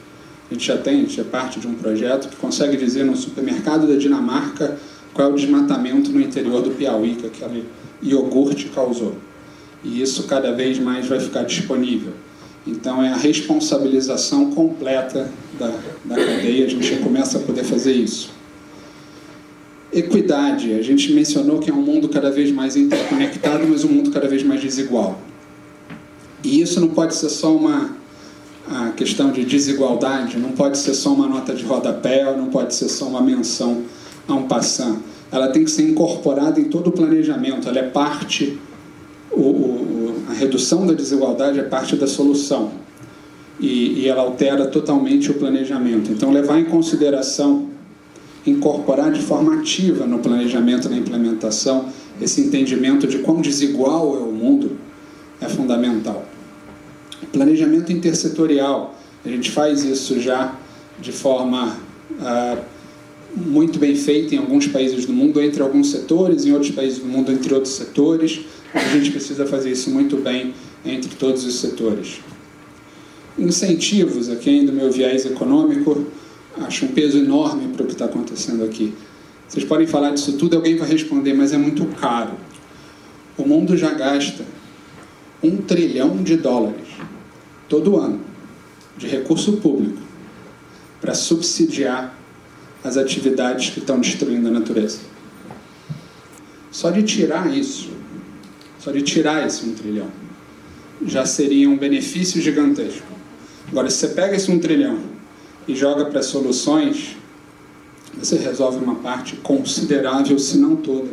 A gente é parte de um projeto que consegue dizer no supermercado da Dinamarca qual é o desmatamento no interior do Piauí que aquele iogurte causou. E isso cada vez mais vai ficar disponível. Então é a responsabilização completa da cadeia, a gente já começa a poder fazer isso. Equidade, a gente mencionou que é um mundo cada vez mais interconectado, mas um mundo cada vez mais desigual. E isso não pode ser só a questão de desigualdade, não pode ser só uma nota de rodapé, não pode ser só uma menção a um passant. Ela tem que ser incorporada em todo o planejamento, ela é parte, a redução da desigualdade é parte da solução. e ela altera totalmente o planejamento. Então, levar em consideração, incorporar de forma ativa no planejamento e na implementação esse entendimento de quão desigual é o mundo é fundamental. Planejamento intersetorial, a gente faz isso já de forma muito bem feita em alguns países do mundo, entre alguns setores, em outros países do mundo, entre outros setores. A gente precisa fazer isso muito bem entre todos os setores. Incentivos, aqui ainda do meu viés econômico, acho um peso enorme para o que está acontecendo aqui. Vocês podem falar disso tudo, alguém vai responder, mas é muito caro. O mundo já gasta $1 trilhão todo ano de recurso público para subsidiar as atividades que estão destruindo a natureza. Só de tirar esse 1 trilhão, já seria um benefício gigantesco. Agora, se você pega esse 1 trilhão e joga para soluções, você resolve uma parte considerável, se não toda,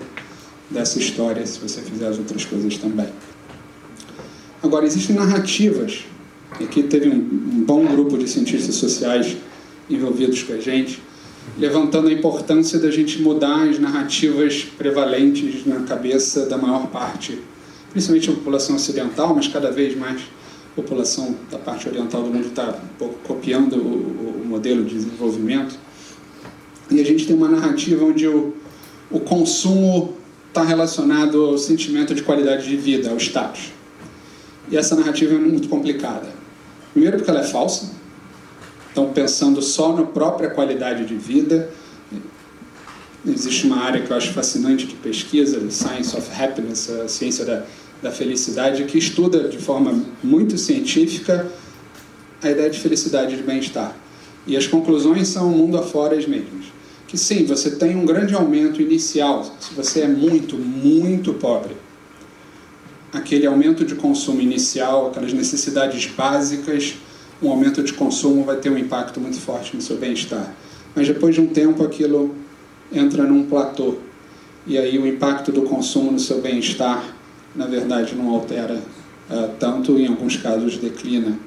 dessa história, se você fizer as outras coisas também. Agora, existem narrativas, e aqui teve um bom grupo de cientistas sociais envolvidos com a gente, levantando a importância da gente mudar as narrativas prevalentes na cabeça da maior parte, principalmente a população ocidental, mas cada vez mais a população da parte oriental do mundo está um pouco copiando o modelo de desenvolvimento. E a gente tem uma narrativa onde o consumo está relacionado ao sentimento de qualidade de vida, ao status. E essa narrativa é muito complicada. Primeiro porque ela é falsa. Então, pensando só na própria qualidade de vida, existe uma área que eu acho fascinante de pesquisa, Science of Happiness, a ciência da felicidade, que estuda de forma muito científica a ideia de felicidade e de bem-estar. E as conclusões são o mundo afora as mesmas. Que sim, você tem um grande aumento inicial, se você é muito, muito pobre. Aquele aumento de consumo inicial, aquelas necessidades básicas, um aumento de consumo vai ter um impacto muito forte no seu bem-estar. Mas depois de um tempo aquilo entra num platô. E aí o impacto do consumo no seu bem-estar, na verdade, não altera tanto, em alguns casos declina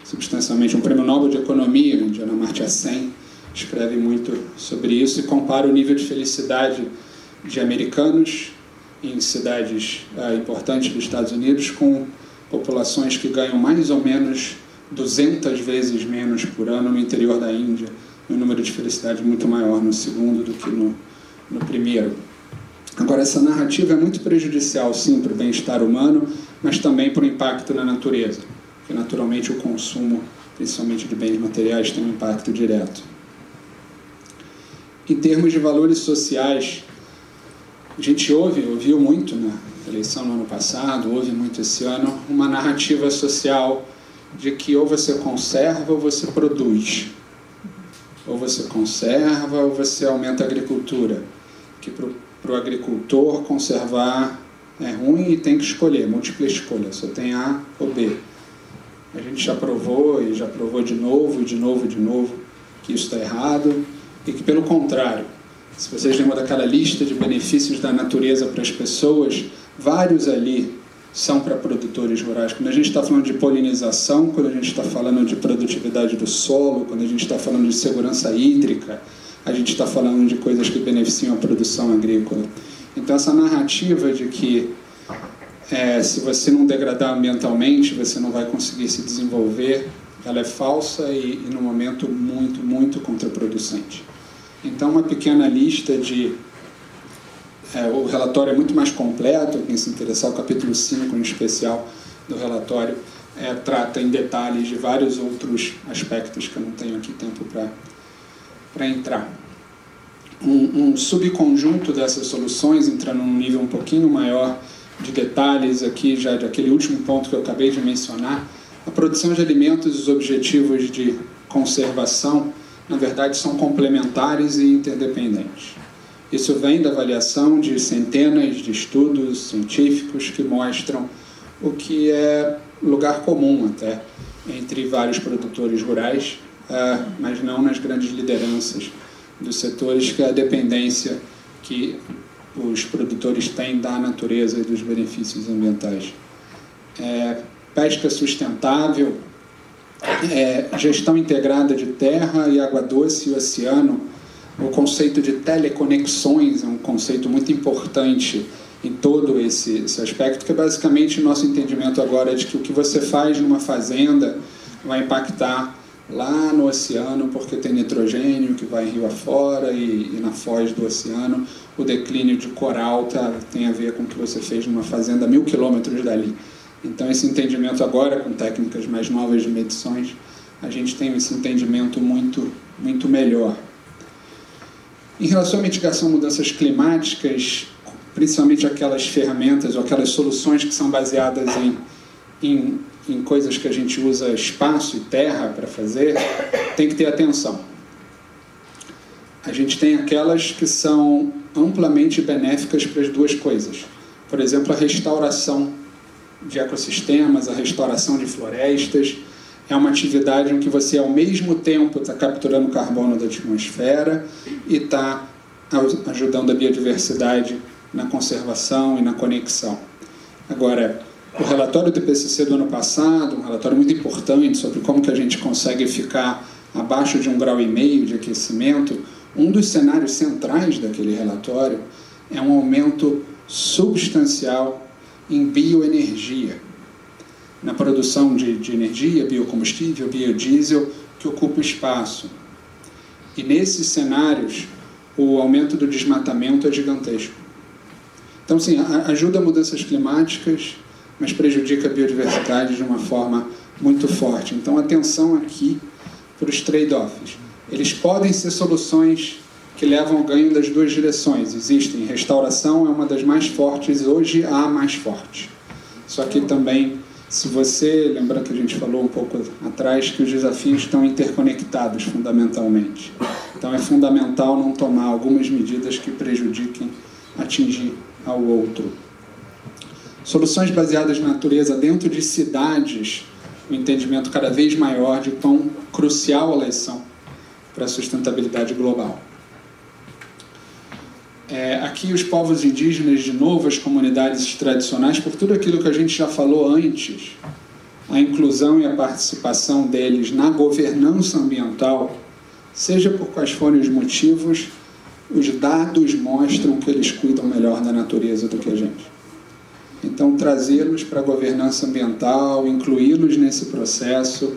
substancialmente. Um prêmio Nobel de Economia, Indiana Amartya Sen, escreve muito sobre isso e compara o nível de felicidade de americanos em cidades importantes dos Estados Unidos com populações que ganham mais ou menos 200 vezes menos por ano no interior da Índia, um número de felicidade muito maior no segundo do que no primeiro. Agora, essa narrativa é muito prejudicial, sim, para o bem-estar humano, mas também para o impacto na natureza, porque naturalmente o consumo, principalmente de bens materiais, tem um impacto direto. Em termos de valores sociais, a gente ouviu muito na eleição no ano passado, ouve muito esse ano, uma narrativa social de que ou você conserva ou você produz. Ou você conserva ou você aumenta a agricultura. Que para o agricultor conservar é ruim e tem que escolher, múltipla escolha, só tem A ou B. A gente já provou e já provou de novo que isso está errado e que, pelo contrário, se vocês lembram daquela lista de benefícios da natureza para as pessoas, vários ali são para produtores rurais. Quando a gente está falando de polinização, quando a gente está falando de produtividade do solo, quando a gente está falando de segurança hídrica, a gente está falando de coisas que beneficiam a produção agrícola. Então, essa narrativa de que se você não degradar ambientalmente, você não vai conseguir se desenvolver, ela é falsa e no momento, muito, muito contraproducente. Então, uma pequena lista de... o relatório é muito mais completo, quem se interessar, o capítulo 5 em especial do relatório trata em detalhes de vários outros aspectos que eu não tenho aqui tempo para entrar. Um subconjunto dessas soluções, entrando num nível um pouquinho maior de detalhes aqui, já daquele último ponto que eu acabei de mencionar, a produção de alimentos e os objetivos de conservação, na verdade, são complementares e interdependentes. Isso vem da avaliação de centenas de estudos científicos que mostram o que é lugar comum até entre vários produtores rurais, mas não nas grandes lideranças dos setores, que é a dependência que os produtores têm da natureza e dos benefícios ambientais. Pesca sustentável gestão integrada de terra e água doce e oceano. O conceito de teleconexões é um conceito muito importante em todo esse aspecto, que é basicamente o nosso entendimento agora de que o que você faz numa fazenda vai impactar lá no oceano, porque tem nitrogênio que vai rio afora e na foz do oceano. O declínio de coral tem a ver com o que você fez numa fazenda a 1000 quilômetros dali. Então, esse entendimento agora, com técnicas mais novas de medições, a gente tem esse entendimento muito, muito melhor. Em relação à mitigação de mudanças climáticas, principalmente aquelas ferramentas ou aquelas soluções que são baseadas em coisas que a gente usa espaço e terra para fazer, tem que ter atenção. A gente tem aquelas que são amplamente benéficas para as duas coisas. Por exemplo, a restauração de ecossistemas, a restauração de florestas, é uma atividade em que você, ao mesmo tempo, está capturando carbono da atmosfera e está ajudando a biodiversidade na conservação e na conexão. Agora, o relatório do IPCC do ano passado, um relatório muito importante sobre como que a gente consegue ficar abaixo de 1,5 grau de aquecimento, um dos cenários centrais daquele relatório é um aumento substancial em bioenergia, na produção de energia, biocombustível, biodiesel, que ocupa espaço. E nesses cenários, o aumento do desmatamento é gigantesco. Então, sim, ajuda a mudanças climáticas, mas prejudica a biodiversidade de uma forma muito forte. Então, atenção aqui para os trade-offs. Eles podem ser soluções que levam ao ganho das duas direções. Existem. Restauração é uma das mais fortes, hoje a mais forte. Só que também, se você, lembra que a gente falou um pouco atrás, que os desafios estão interconectados fundamentalmente. Então é fundamental não tomar algumas medidas que prejudiquem atingir ao outro. Soluções baseadas na natureza dentro de cidades, um entendimento cada vez maior de quão crucial elas são para a sustentabilidade global. Aqui os povos indígenas, de novo, as comunidades tradicionais, por tudo aquilo que a gente já falou antes, a inclusão e a participação deles na governança ambiental, seja por quais forem os motivos, os dados mostram que eles cuidam melhor da natureza do que a gente. Então, trazê-los para a governança ambiental, incluí-los nesse processo,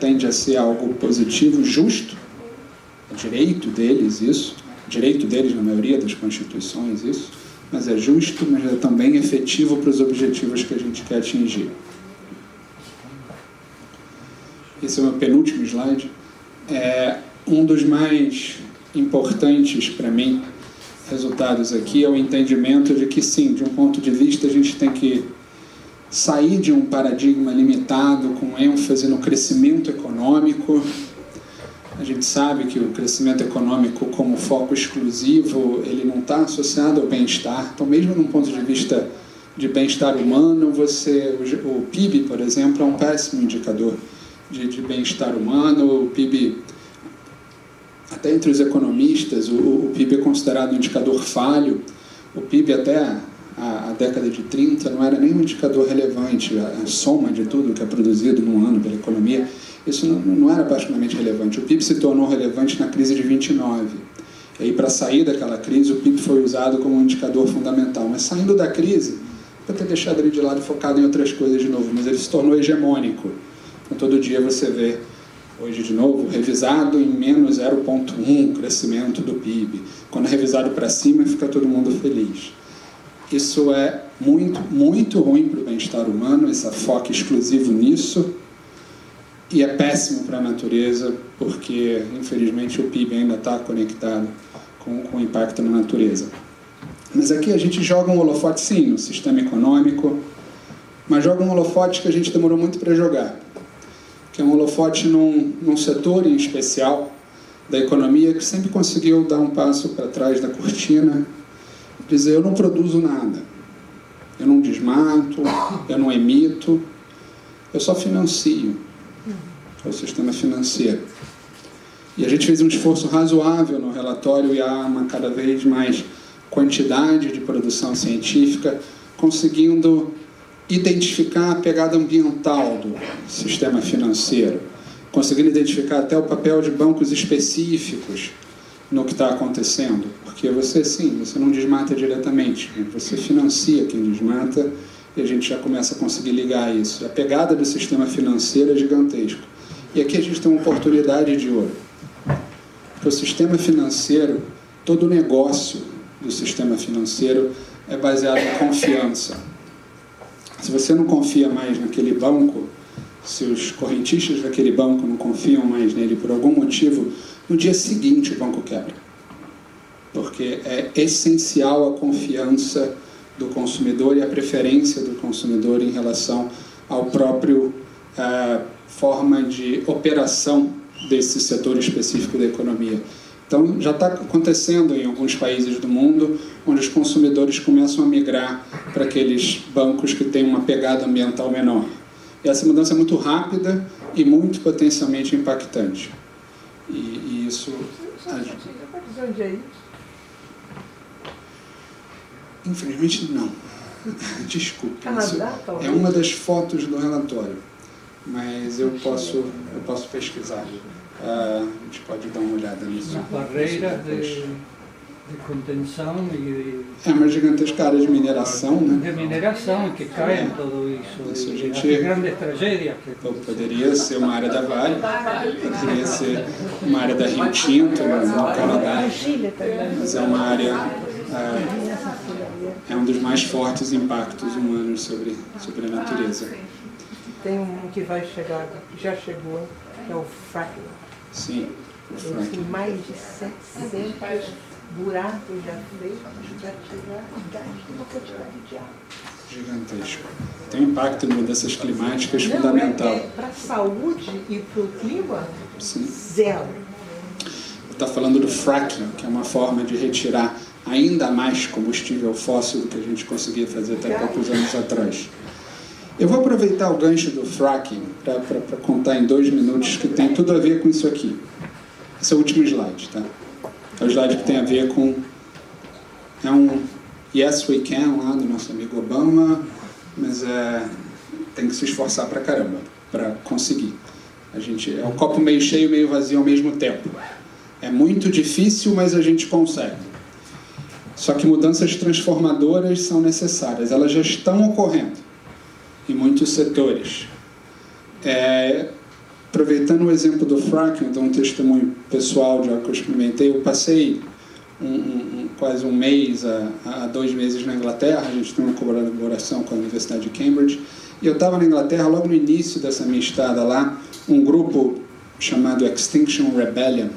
tende a ser algo positivo, justo, é direito deles isso, direito deles na maioria das constituições isso, mas é justo, mas é também efetivo para os objetivos que a gente quer atingir. Esse é o meu penúltimo slide. Um dos mais importantes para mim resultados aqui é o entendimento de que, sim, de um ponto de vista, a gente tem que sair de um paradigma limitado com ênfase no crescimento econômico. A gente sabe que o crescimento econômico como foco exclusivo, ele não está associado ao bem-estar. Então, mesmo num ponto de vista de bem-estar humano, o PIB, por exemplo, é um péssimo indicador de bem-estar humano. O PIB, até entre os economistas, o PIB é considerado um indicador falho. O PIB até a década de 30 não era nem um indicador relevante. A soma de tudo que é produzido num ano pela economia, isso não era particularmente relevante. O PIB se tornou relevante na crise de 29. E aí, para sair daquela crise, o PIB foi usado como um indicador fundamental. Mas saindo da crise, para ter deixado ele de lado e focado em outras coisas de novo, mas ele se tornou hegemônico. Então, todo dia você vê, hoje de novo, revisado em menos 0,1 crescimento do PIB. Quando é revisado para cima, fica todo mundo feliz. Isso é muito, muito ruim para o bem-estar humano, esse foco exclusivo nisso, e é péssimo para a natureza, porque, infelizmente, o PIB ainda está conectado com o impacto na natureza. Mas aqui a gente joga um holofote, sim, no sistema econômico, mas joga um holofote que a gente demorou muito para jogar, que é um holofote num setor em especial da economia que sempre conseguiu dar um passo para trás da cortina, dizer: eu não produzo nada, eu não desmato, eu não emito, eu só financio. É o sistema financeiro. E a gente fez um esforço razoável no relatório e há uma cada vez mais quantidade de produção científica conseguindo identificar a pegada ambiental do sistema financeiro, conseguindo identificar até o papel de bancos específicos no que está acontecendo, porque você não desmata diretamente, você financia quem desmata, e a gente já começa a conseguir ligar isso. A pegada do sistema financeiro é gigantesca. E aqui a gente tem uma oportunidade de ouro. Porque o sistema financeiro, todo o negócio do sistema financeiro é baseado em confiança. Se você não confia mais naquele banco, se os correntistas daquele banco não confiam mais nele por algum motivo, no dia seguinte o banco quebra. Porque é essencial a confiança do consumidor e a preferência do consumidor em relação ao próprio forma de operação desse setor específico da economia. Então, já está acontecendo em alguns países do mundo, onde os consumidores começam a migrar para aqueles bancos que têm uma pegada ambiental menor. E essa mudança é muito rápida e muito potencialmente impactante. E isso... Você pode dizer onde é isso? Infelizmente, não. Desculpe. Canadá, talvez? É uma das fotos do relatório, mas eu posso pesquisar. A gente pode dar uma olhada nisso. As barreiras de contenção e de... É uma gigantesca área de mineração, né? De mineração que cai em tudo isso. E as grandes tragédias. Poderia ser uma área da Vale, poderia ser uma área da Rio Tinto, no Canadá, mas é uma área... é um dos mais fortes impactos humanos sobre a natureza. Tem um que vai chegar, que já chegou, que é o fracking. Sim, o fracking. Tem mais de 700 buracos já feitos para tirar gás de uma quantidade de água. Gigantesco. Tem um impacto em mudanças climáticas fundamental. Para a saúde e para o clima, Sim. zero. Está falando do fracking, que é uma forma de retirar ainda mais combustível fóssil do que a gente conseguia fazer até poucos anos atrás. Eu vou aproveitar o gancho do fracking para contar em 2 minutos que tem tudo a ver com isso aqui. Esse é o último slide, tá? É o slide que tem a ver com... É um Yes We Can lá do nosso amigo Obama, mas tem que se esforçar pra caramba para conseguir. É o copo meio cheio, meio vazio ao mesmo tempo. É muito difícil, mas a gente consegue. Só que mudanças transformadoras são necessárias. Elas já estão ocorrendo em muitos setores. Aproveitando o exemplo do fracking, então um testemunho pessoal de algo que eu experimentei, eu passei quase um mês a 2 meses na Inglaterra. A gente tem uma colaboração com a Universidade de Cambridge, e eu estava na Inglaterra logo no início dessa minha estada lá. Um grupo chamado Extinction Rebellion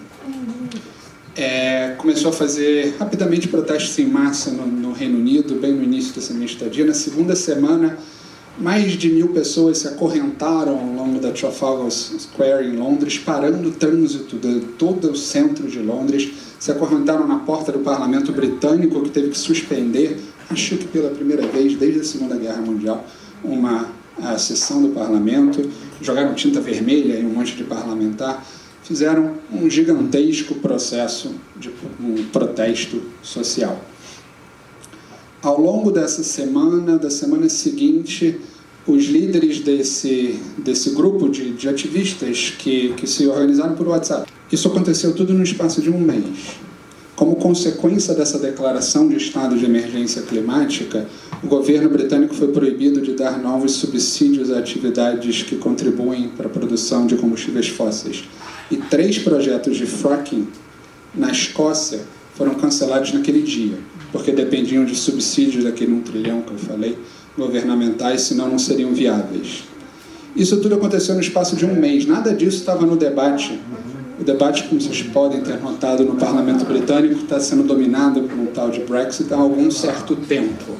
começou a fazer rapidamente protestos em massa no Reino Unido, bem no início dessa minha estadia. Na segunda semana, mais de 1000 pessoas se acorrentaram ao longo da Trafalgar Square em Londres, parando o trânsito de todo o centro de Londres, se acorrentaram na porta do Parlamento Britânico, que teve que suspender, acho que pela primeira vez desde a Segunda Guerra Mundial, a sessão do Parlamento, jogaram tinta vermelha em um monte de parlamentar, fizeram um gigantesco processo de um protesto social. Ao longo dessa semana, da semana seguinte, os líderes desse grupo de ativistas que se organizaram por WhatsApp. Isso aconteceu tudo no espaço de um mês. Como consequência dessa declaração de estado de emergência climática, o governo britânico foi proibido de dar novos subsídios a atividades que contribuem para a produção de combustíveis fósseis. E 3 projetos de fracking na Escócia foram cancelados naquele dia, porque dependiam de subsídios daquele 1 trilhão que eu falei, governamentais, senão não seriam viáveis. Isso tudo aconteceu no espaço de um mês. Nada disso estava no debate. O debate, como vocês podem ter notado, no Parlamento Britânico está sendo dominado por um tal de Brexit há algum certo tempo.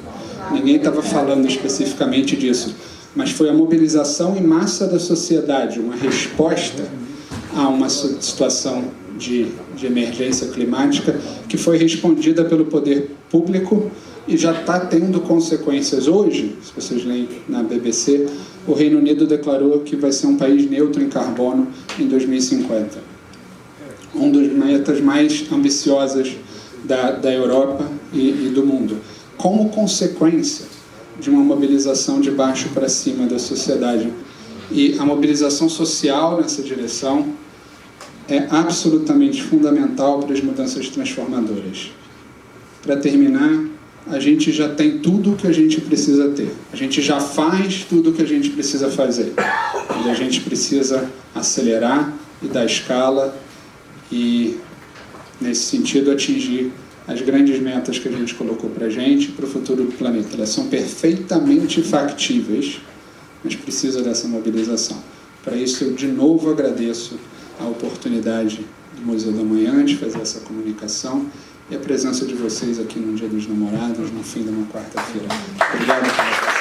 Ninguém estava falando especificamente disso, mas foi a mobilização em massa da sociedade, uma resposta a uma situação de emergência climática que foi respondida pelo poder público e já está tendo consequências. Hoje, se vocês leem na BBC, o Reino Unido declarou que vai ser um país neutro em carbono em 2050. Um dos metas mais ambiciosas da Europa e do mundo. Como consequência de uma mobilização de baixo para cima da sociedade. E a mobilização social nessa direção é absolutamente fundamental para as mudanças transformadoras. Para terminar, a gente já tem tudo o que a gente precisa ter. A gente já faz tudo o que a gente precisa fazer. E a gente precisa acelerar e dar escala e, nesse sentido, atingir as grandes metas que a gente colocou para a gente e para o futuro do planeta. Elas são perfeitamente factíveis, mas precisa dessa mobilização. Para isso, eu de novo agradeço a oportunidade do Museu da Manhã de fazer essa comunicação e a presença de vocês aqui no Dia dos Namorados, no fim de uma quarta-feira. Obrigado pela